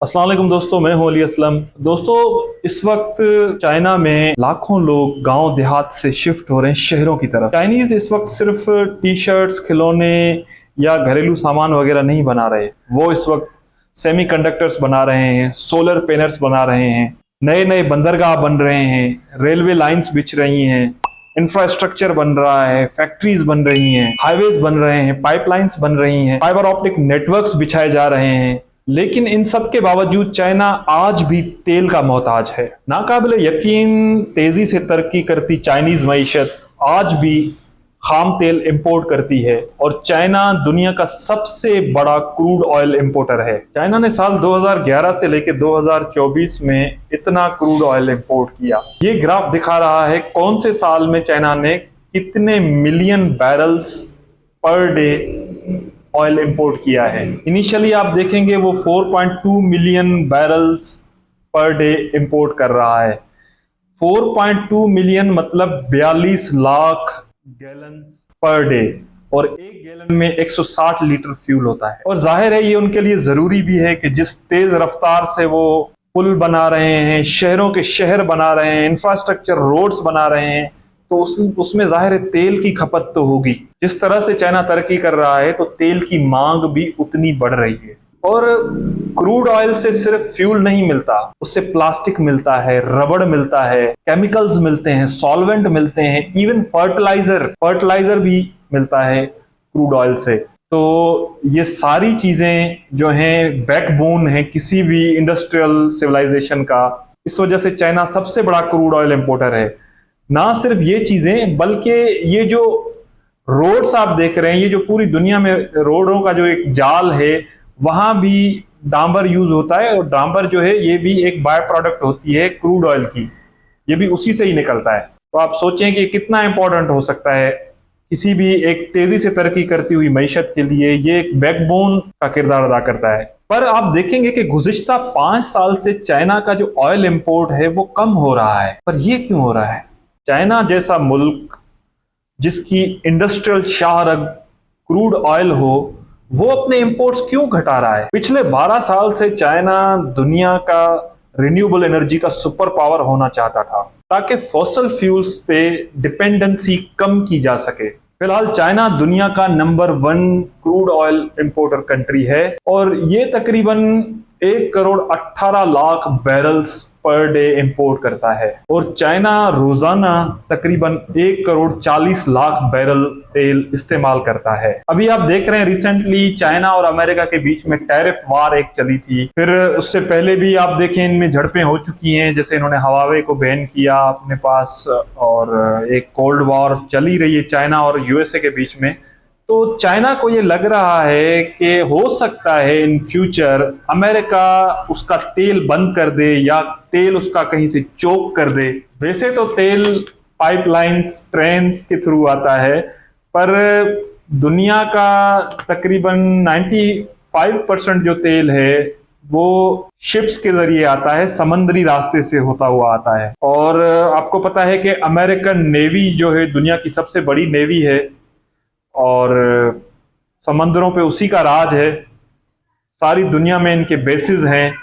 अस्सलाम वालेकुम दोस्तों, मैं हूं अली असलम। दोस्तों, इस वक्त चाइना में लाखों लोग गांव देहात से शिफ्ट हो रहे हैं शहरों की तरफ। चाइनीज इस वक्त सिर्फ टी शर्ट्स, खिलौने या घरेलू सामान वगैरह नहीं बना रहे, वो इस वक्त सेमीकंडक्टर्स बना रहे हैं, सोलर पैनल्स बना रहे हैं, नए नए बंदरगाह बन रहे हैं, रेलवे लाइंस बिछ रही हैं, इंफ्रास्ट्रक्चर बन रहा है, फैक्ट्रीज बन रही हैं, हाईवेज बन रहे हैं, पाइपलाइंस बन रही हैं, फाइबर ऑप्टिक नेटवर्क्स बिछाए जा रहे हैं। लेकिन इन सब के बावजूद चाइना आज भी तेल का मोहताज है। नाकाबिले यकीन तेजी से तरक्की करती चाइनीज मईशत आज भी खाम तेल इंपोर्ट करती है और चाइना दुनिया का सबसे बड़ा क्रूड ऑयल इंपोर्टर है। चाइना ने साल 2011 से लेकर 2024 में इतना क्रूड ऑयल इंपोर्ट किया। ये ग्राफ दिखा रहा है कौन से साल में चाइना ने कितने million barrels per day oil import किया है। इनिशियली आप देखेंगे वो 4.2 million barrels per day import कर रहा है। 4.2 मिलियन मतलब 42 लाख गैलन्स पर डे, और एक गैलन में 160 लीटर फ्यूल होता है। और जाहिर है ये उनके लिए जरूरी भी है कि जिस तेज रफ्तार से वो पुल बना रहे हैं, शहरों के शहर बना रहे हैं, इंफ्रास्ट्रक्चर रोड्स बना रहे हैं, तो उसमें जाहिर है तेल की खपत तो होगी। जिस तरह से चाइना तरक्की कर रहा है तो तेल की मांग भी उतनी बढ़ रही है। और क्रूड ऑयल से सिर्फ फ्यूल नहीं मिलता, उससे प्लास्टिक मिलता है, रबड़ मिलता है, केमिकल्स मिलते हैं, सॉल्वेंट मिलते हैं, इवन फर्टिलाइजर भी मिलता है क्रूड ऑयल से। तो ये सारी चीजें जो हैं बैकबोन है किसी भी इंडस्ट्रियल सिविलाइजेशन का। इस वजह से चाइना सबसे बड़ा क्रूड ऑयल इंपोर्टर है। ना सिर्फ ये चीजें, बल्कि ये जो रोड्स आप देख रहे हैं, ये जो पूरी दुनिया में रोडों का जो एक जाल है, वहां भी डांबर यूज होता है। और डांबर जो है ये भी एक बाय प्रोडक्ट होती है क्रूड ऑयल की, ये भी उसी से ही निकलता है। तो आप सोचें कि कितना इंपॉर्टेंट हो सकता है किसी भी एक तेजी से तरक्की करती हुई मईशत के लिए। ये एक बैकबोन का किरदार अदा करता है। पर आप देखेंगे कि गुज़िश्ता 5 साल से चाइना का जो ऑयल इंपोर्ट है वो कम हो रहा है। पर ये क्यों हो रहा है? चाइना जैसा मुल्क जिसकी इंडस्ट्रियल शाहरग क्रूड ऑयल हो, वो अपने इंपोर्ट्स क्यों घटा रहा है? पिछले 12 साल से चाइना दुनिया का रिन्यूएबल एनर्जी का सुपर पावर होना चाहता था ताकि फॉसिल फ्यूल्स पे डिपेंडेंसी कम की जा सके। फिलहाल चाइना दुनिया का number 1 crude oil importer country है और ये तकरीबन 1 crore 18 lakh barrels per day import करता है। और चाइना रोजाना तकरीबन 1 करोड़ 40 लाख बैरल तेल इस्तेमाल करता है। अभी आप देख रहे हैं रिसेंटली चाइना और अमेरिका के बीच में टैरिफ वार एक चली थी। फिर उससे पहले भी आप देखें इनमें झड़पें हो चुकी हैं, जैसे इन्होंने हवावे को बैन किया अपने पास, और एक कोल्ड वॉर चली रही है चाइना और यूएसए के बीच में। तो चाइना को ये लग रहा है कि हो सकता है इन फ्यूचर अमेरिका उसका तेल बंद कर दे या तेल उसका कहीं से चोक कर दे। वैसे तो तेल पाइपलाइंस, ट्रेन्स के थ्रू आता है, पर दुनिया का तकरीबन 95% जो तेल है वो शिप्स के जरिए आता है, समंदरी रास्ते से होता हुआ आता है। और आपको पता है कि अमेरिकन नेवी जो है दुनिया की सबसे बड़ी नेवी है और समंदरों पे उसी का राज है, सारी दुनिया में इनके बेसिस हैं।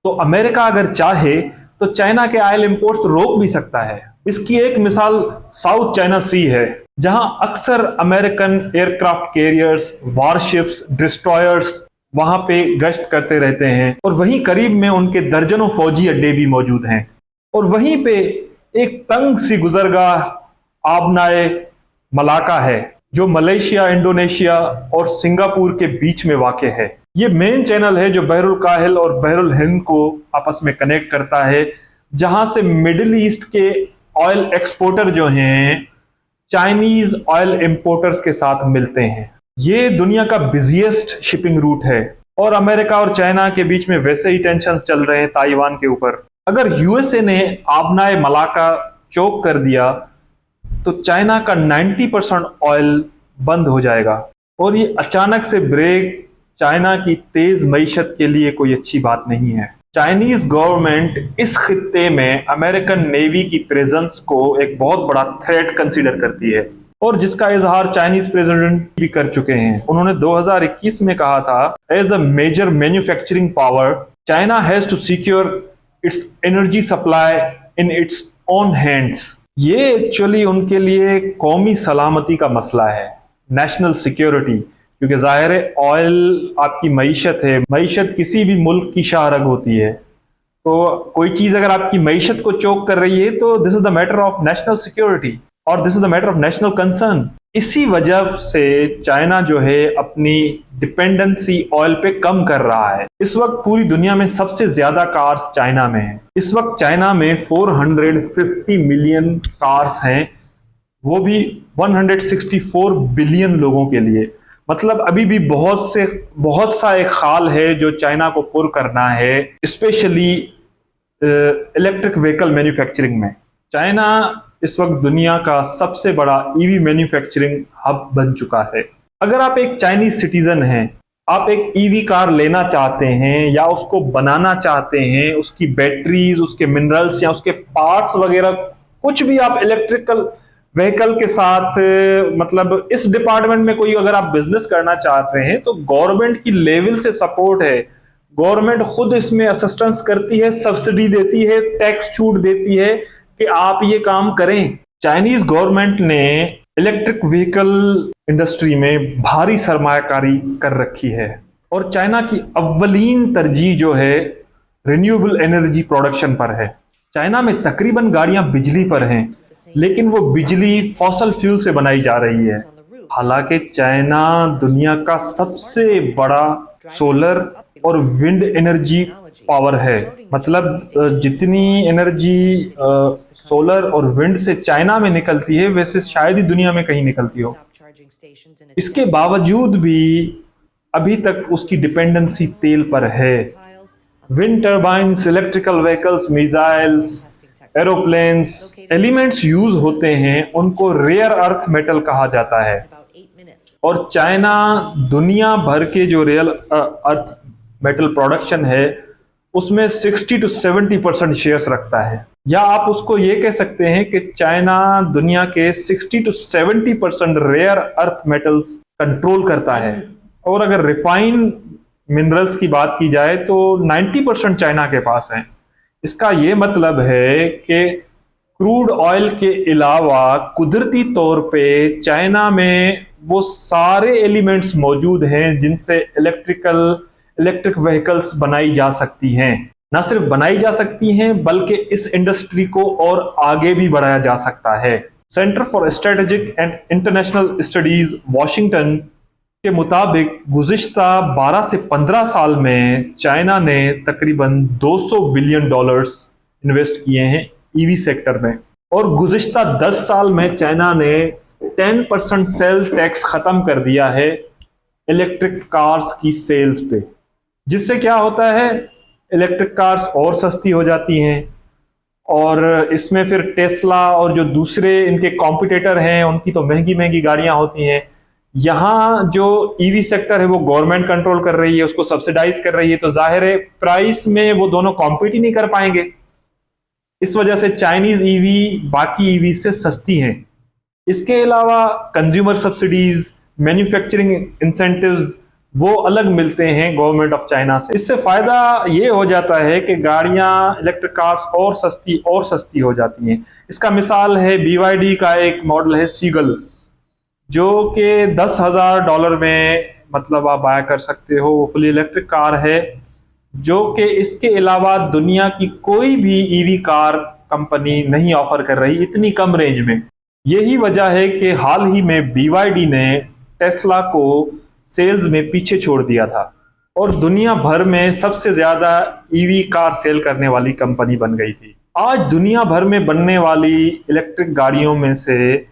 तो अमेरिका अगर चाहे तो चाइना के ऑयल इंपोर्ट्स रोक भी सकता है। इसकी एक मिसाल साउथ चाइना सी है, जहां अक्सर American aircraft carriers, warships, destroyers वहां पे गश्त करते रहते हैं और वहीं करीब में उनके दर्जनों फौजी अड्डे भी मौजूद हैं। और वहीं पे एक तंग सी गुजरगाह आबनाए मलाका है जो मलेशिया, इंडोनेशिया और सिंगापुर के बीच में वाक़ है। ये मेन चैनल है जो बहरुल काहिल और बहरुल हिंद को आपस में कनेक्ट करता है, जहां से मिडिल ईस्ट के ऑयल एक्सपोर्टर जो हैं चाइनीज ऑयल इंपोर्टर्स के साथ मिलते हैं। ये दुनिया का बिजिएस्ट शिपिंग रूट है और अमेरिका और चाइना के बीच में वैसे ही टेंशन चल रहे हैं ताइवान के ऊपर। अगर यूएसए ने आबनाए मलाका चोक कर दिया तो चाइना का 90% ऑयल बंद हो जाएगा। और ये अचानक से ब्रेक चाइना की तेज मईशत के लिए कोई अच्छी बात नहीं है। चाइनीज गवर्नमेंट इस खित्ते में अमेरिकन नेवी की प्रेजेंस को एक बहुत बड़ा थ्रेट कंसीडर करती है और जिसका इजहार चाइनीज प्रेसिडेंट भी कर चुके हैं। उन्होंने 2021 में कहा था, as a major manufacturing power China has to secure its energy supply in its own hands. ये एक्चुअली उनके लिए कौमी सलामती का मसला है, नेशनल सिक्योरिटी, क्योंकि जाहिर है ऑयल आपकी मईशत है, मईशत किसी भी मुल्क की शाहरग होती है। तो कोई चीज अगर आपकी मईशत को चोक कर रही है तो this is the matter of national security और this is the matter of national concern. इसी वजह से चाइना जो है अपनी डिपेंडेंसी ऑयल पे कम कर रहा है। इस वक्त पूरी दुनिया में सबसे ज्यादा कार्स चाइना में है। इस वक्त चाइना में 450 मिलियन कार्स हैं, वो भी 164 बिलियन लोगों के लिए। मतलब अभी भी बहुत सा एक खाल है जो चाइना को पुर करना है, स्पेशली इलेक्ट्रिक व्हीकल मैन्युफैक्चरिंग में। चाइना इस वक्त दुनिया का सबसे बड़ा ईवी मैन्युफैक्चरिंग हब बन चुका है। अगर आप एक चाइनीज सिटीजन हैं, आप एक ईवी कार लेना चाहते हैं या उसको बनाना चाहते हैं, उसकी बैटरीज, उसके मिनरल्स या उसके पार्ट्स वगैरह कुछ भी आप इलेक्ट्रिकल व्हीकल के साथ, मतलब इस डिपार्टमेंट में कोई अगर आप बिजनेस करना चाहते हैं तो गवर्नमेंट की लेवल से सपोर्ट है। गवर्नमेंट खुद इसमें असिस्टेंस करती है, सब्सिडी देती है, टैक्स छूट देती है कि आप ये काम करें। चाइनीज गवर्नमेंट ने इलेक्ट्रिक व्हीकल इंडस्ट्री में भारी सरमायाकारी कर रखी है और चाइना की अव्वलीन तरजीह जो है रिन्यूएबल एनर्जी प्रोडक्शन पर है। चाइना में तकरीबन गाड़ियां बिजली पर हैं, लेकिन वो बिजली फॉसल फ्यूल से बनाई जा रही है। हालांकि चाइना दुनिया का सबसे बड़ा सोलर और विंड एनर्जी पावर है। मतलब जितनी एनर्जी सोलर और विंड से चाइना में निकलती है वैसे शायद ही दुनिया में कहीं निकलती हो। इसके बावजूद भी अभी तक उसकी डिपेंडेंसी तेल पर है। Wind turbines, electrical vehicles, missiles, aeroplanes, elements use होते हैं, उनको रेयर अर्थ मेटल कहा जाता है। और चाइना दुनिया भर के जो रेयर अर्थ मेटल प्रोडक्शन है उसमें 60 to 70% शेयर्स रखता है। या आप उसको ये कह सकते हैं कि चाइना दुनिया के 60 to 70% rare earth metals control करता है। और अगर रिफाइन मिनरल्स की बात की जाए तो 90% चाइना के पास है। इसका ये मतलब है कि क्रूड ऑयल के अलावा कुदरती तौर पे चाइना में वो सारे एलिमेंट्स मौजूद हैं जिनसे इलेक्ट्रिक व्हीकल्स बनाई जा सकती हैं। न सिर्फ बनाई जा सकती हैं बल्कि इस इंडस्ट्री को और आगे भी बढ़ाया जा सकता है। Centre for strategic and international studies Washington के मुताबिक गुज़िश्ता 12 से 15 साल में चाइना ने तकरीबन $200 बिलियन इन्वेस्ट किए हैं ईवी सेक्टर में। और गुज़िश्ता 10 साल में चाइना ने 10% सेल टैक्स खत्म कर दिया है इलेक्ट्रिक कार्स की सेल्स पे, जिससे क्या होता है, इलेक्ट्रिक कार्स और सस्ती हो जाती हैं। और इसमें फिर टेस्ला और जो दूसरे इनके कॉम्पिटिटर हैं उनकी तो महंगी महंगी गाड़ियां होती हैं। यहाँ जो ईवी सेक्टर है वो गवर्नमेंट कंट्रोल कर रही है, उसको सब्सिडाइज कर रही है, तो जाहिर है प्राइस में वो दोनों कॉम्पीट ही नहीं कर पाएंगे। इस वजह से चाइनीज ईवी बाकी ईवी से सस्ती हैं। इसके अलावा कंज्यूमर सब्सिडीज, मैन्युफैक्चरिंग इंसेंटिव्स वो अलग मिलते हैं गवर्नमेंट ऑफ चाइना से। इससे फायदा ये हो जाता है कि गाड़ियां, इलेक्ट्रिक कार्स और सस्ती हो जाती हैं। इसका मिसाल है BYD का एक मॉडल है सीगल, जो कि $10,000 में मतलब आप बाय कर सकते हो। वो फुली इलेक्ट्रिक कार है, जो कि इसके अलावा दुनिया की कोई भी ईवी कार कंपनी नहीं ऑफर कर रही इतनी कम रेंज में। यही वजह है कि हाल ही में BYD ने टेस्ला को सेल्स में पीछे छोड़ दिया था और दुनिया भर में सबसे ज्यादा ईवी कार सेल करने वाली कंपनी बन गई थी। आज दुनिया भर में बनने वाली इलेक्ट्रिक गाड़ियों में से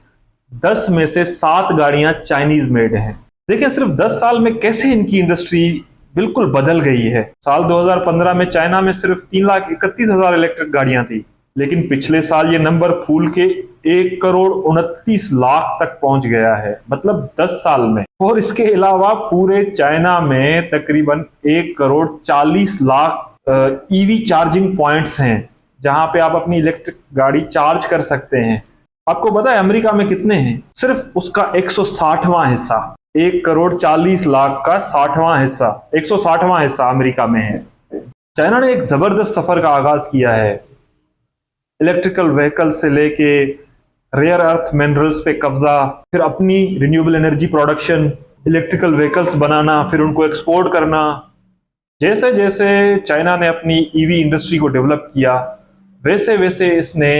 10 में से 7 गाड़ियां चाइनीज मेड हैं। देखिए सिर्फ 10 साल में कैसे इनकी इंडस्ट्री बिल्कुल बदल गई है। साल 2015 में चाइना में सिर्फ 3,31,000 इलेक्ट्रिक गाड़ियां थी, लेकिन पिछले साल ये नंबर फूल के 1,29,00,000 तक पहुंच गया है, मतलब 10 साल में। और इसके अलावा पूरे चाइना में तकरीबन 1,40,00,000 ईवी चार्जिंग पॉइंट्स हैं, जहां पे आप अपनी इलेक्ट्रिक गाड़ी चार्ज कर सकते हैं। आपको पता है अमेरिका में कितने हैं? सिर्फ उसका 160वां हिस्सा, 1,40,40,00,000 का 60वां हिस्सा, 160वां हिस्सा अमेरिका में है। चाइना ने एक जबरदस्त सफर का आगाज किया है। इलेक्ट्रिकल व्हीकल से लेके रेयर अर्थ मिनरल्स पे कब्जा, फिर अपनी renewable energy production, electrical vehicles बनाना, फिर उनको एक्सपोर्ट करना। जैसे जैसे चाइना ने अपनी ईवी इंडस्ट्री को डेवलप किया, वैसे वैसे इसने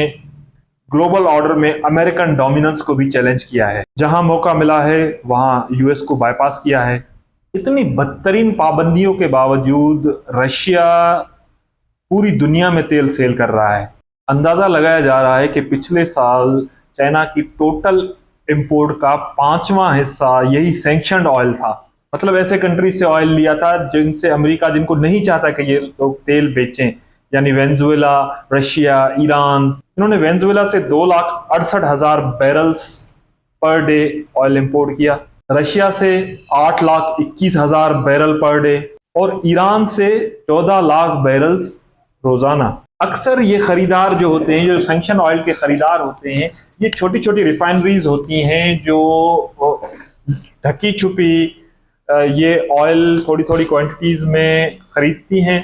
ग्लोबल ऑर्डर में अमेरिकन डोमिनेंस को भी चैलेंज किया है। जहां मौका मिला है वहां यूएस को बाईपास किया है। इतनी बदतरीन पाबंदियों के बावजूद रशिया पूरी दुनिया में तेल सेल कर रहा है। अंदाजा लगाया जा रहा है कि पिछले साल चाइना की टोटल इंपोर्ट का 5वां हिस्सा यही सैंक्शनड ऑयल था। मतलब ऐसे कंट्री से ऑयल लिया था जिनसे अमेरिका, जिनको नहीं चाहता कि ये लोग तेल बेचें, यानी वेनेजुएला, रशिया, ईरान। इन्होंने वेनेजुएला से 2,68,000 barrels per day oil import किया, रशिया से 8,21,000 बैरल पर डे और ईरान से 14 लाख बैरल्स रोजाना। अक्सर ये खरीदार जो होते हैं, जो सैंक्शन ऑयल के खरीदार होते हैं, ये छोटी छोटी रिफाइनरीज होती हैं जो ढकी छुपी ये ऑयल थोड़ी थोड़ी क्वांटिटीज में खरीदती हैं,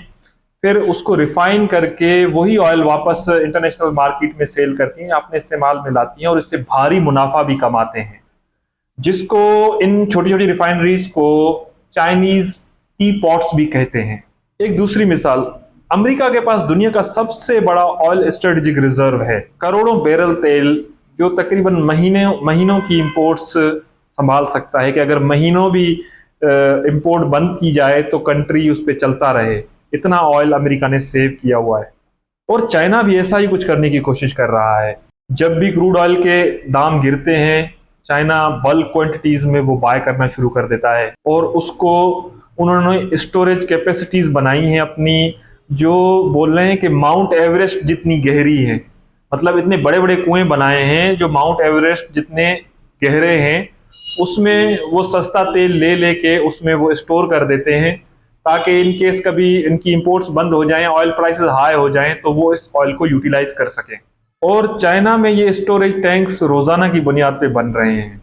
फिर उसको रिफाइन करके वही ऑयल वापस इंटरनेशनल मार्केट में सेल करती हैं, अपने इस्तेमाल में लाती हैं और इससे भारी मुनाफा भी कमाते हैं, जिसको इन छोटी छोटी रिफाइनरीज को चाइनीज टी पॉट्स भी कहते हैं। एक दूसरी मिसाल, अमेरिका के पास दुनिया का सबसे बड़ा ऑयल स्ट्रेटेजिक रिजर्व है, करोड़ों बैरल तेल, जो तकरीबन महीनों की इंपोर्ट्स संभाल सकता है कि अगर महीनों भी इंपोर्ट बंद की जाए तो कंट्री उस पर चलता रहे। इतना ऑयल अमेरिका ने सेव किया हुआ है। और चाइना भी ऐसा ही कुछ करने की कोशिश कर रहा है। जब भी क्रूड ऑयल के दाम गिरते हैं, चाइना बल्क क्वांटिटीज में वो बाय करना शुरू कर देता है और उसको उन्होंने स्टोरेज कैपेसिटीज बनाई हैं अपनी, जो बोल रहे हैं कि माउंट एवरेस्ट जितनी गहरी है। मतलब इतने बड़े बड़े कुएं बनाए हैं जो माउंट एवरेस्ट जितने गहरे हैं, उसमें वो सस्ता तेल ले लेके उसमें वो स्टोर कर देते हैं ताकि इन केस कभी इनकी इंपोर्ट्स बंद हो जाएं, ऑयल प्राइसेस हाई हो जाएं, तो वो इस ऑयल को यूटिलाइज कर सकें। और चाइना में ये स्टोरेज टैंक्स रोजाना की बुनियाद पे बन रहे हैं।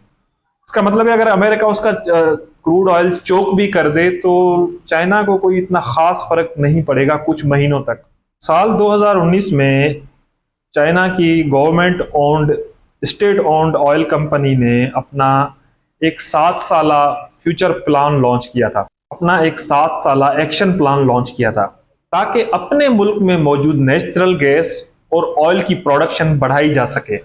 इसका मतलब है अगर अमेरिका उसका क्रूड ऑयल चोक भी कर दे तो चाइना को कोई इतना खास फर्क नहीं पड़ेगा कुछ महीनों तक। साल 2019 में चाइना की government owned, state owned oil company ने अपना एक 7 साला फ्यूचर प्लान लॉन्च किया था, अपना एक 7 साला एक्शन प्लान लॉन्च किया था ताकि अपने मुल्क में मौजूद नेचुरल गैस और ऑयल की प्रोडक्शन बढ़ाई जा सके।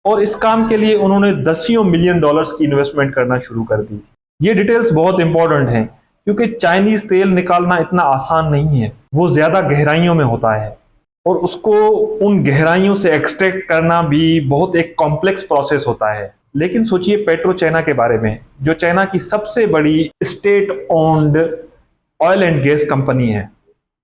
और इस काम के लिए उन्होंने $10 मिलियन की इन्वेस्टमेंट करना शुरू कर दी। ये डिटेल्स बहुत इंपॉर्टेंट हैं क्योंकि चाइनीज तेल निकालना इतना आसान नहीं है, वो ज्यादा गहराइयों में होता है और उसको उन गहराइयों से एक्सट्रैक्ट करना भी बहुत एक कॉम्प्लेक्स प्रोसेस होता है। लेकिन सोचिए पेट्रो चाइना के बारे में, जो चाइना की सबसे बड़ी state owned oil and gas company है।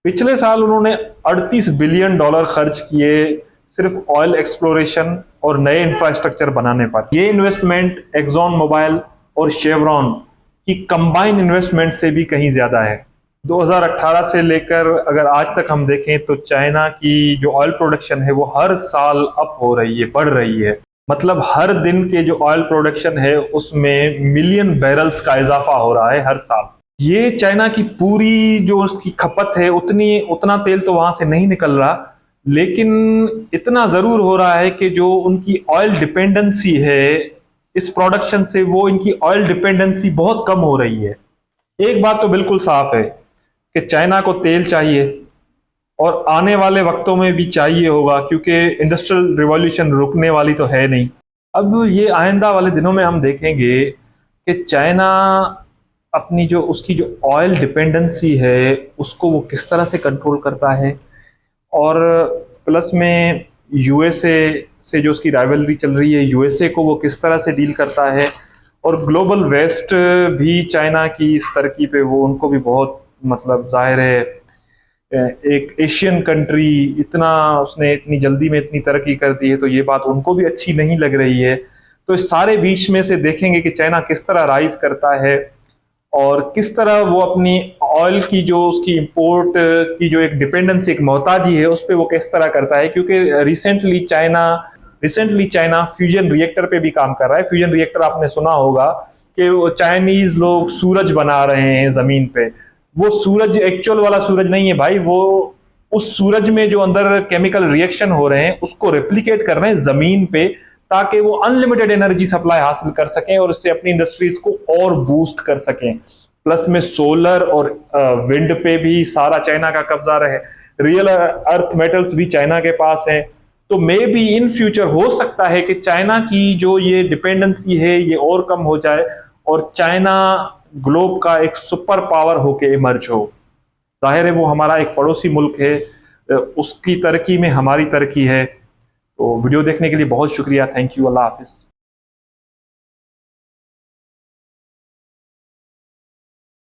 पिछले साल उन्होंने $38 बिलियन खर्च किए सिर्फ ऑयल एक्सप्लोरेशन और नए इंफ्रास्ट्रक्चर बनाने पर। ये इन्वेस्टमेंट एक्सॉन मोबाइल और शेवरॉन की कंबाइन इन्वेस्टमेंट से भी कहीं ज्यादा है। 2018 से लेकर अगर आज तक हम देखें तो चाइना की जो ऑयल प्रोडक्शन है वो हर साल अप हो रही है, बढ़ रही है। मतलब हर दिन के जो ऑयल प्रोडक्शन है उसमें मिलियन बैरल्स का इजाफा हो रहा है हर साल। ये चाइना की पूरी जो उसकी खपत है उतना तेल तो वहां से नहीं निकल रहा, लेकिन इतना जरूर हो रहा है कि जो उनकी ऑयल डिपेंडेंसी है इस प्रोडक्शन से, वो इनकी ऑयल डिपेंडेंसी बहुत कम हो रही है। एक बात तो बिल्कुल साफ है कि चाइना को तेल चाहिए और आने वाले वक्तों में भी चाहिए होगा, क्योंकि इंडस्ट्रियल रिवॉल्यूशन रुकने वाली तो है नहीं। अब ये आइंदा वाले दिनों में हम देखेंगे कि चाइना अपनी जो उसकी जो ऑयल डिपेंडेंसी है उसको वो किस तरह से कंट्रोल करता है, और प्लस में यूएसए से जो उसकी राइवलरी चल रही है, यूएसए को वो किस तरह से डील करता है। और ग्लोबल वेस्ट भी चाइना की इस तरक्की पे वो उनको भी बहुत, मतलब जाहिर है एक एशियन कंट्री उसने इतनी जल्दी में इतनी तरक्की कर दी है तो ये बात उनको भी अच्छी नहीं लग रही है। तो इस सारे बीच में से देखेंगे कि चाइना किस तरह राइज करता है और किस तरह वो अपनी ऑयल की जो उसकी इंपोर्ट की जो एक डिपेंडेंसी, एक मोहताजी है, उस पर वो किस तरह करता है। क्योंकि recently China recently China fusion reactor पे भी काम कर रहा है। फ्यूजन रिएक्टर आपने सुना होगा कि वो चाइनीज लोग सूरज बना रहे हैं जमीन पे। वो सूरज एक्चुअल वाला सूरज नहीं है भाई, वो उस सूरज में जो अंदर केमिकल रिएक्शन हो रहे हैं उसको रेप्लिकेट कर रहे हैं जमीन पे, ताकि वो अनलिमिटेड एनर्जी सप्लाई हासिल कर सकें और उससे अपनी इंडस्ट्रीज को और बूस्ट कर सकें। प्लस में सोलर और विंड पे भी सारा चाइना का कब्जा रहे। रियल अर्थ मेटल्स भी चाइना के पास हैं। तो मे बी इन फ्यूचर हो सकता है कि चाइना की जो ये डिपेंडेंसी है ये और कम हो जाए और चाइना ग्लोब का एक सुपर पावर होके इमर्ज हो। जाहिर है वो हमारा एक पड़ोसी मुल्क है, उसकी तरक्की में हमारी तरक्की है। तो वीडियो देखने के लिए बहुत शुक्रिया। Thank you. Allah Hafiz.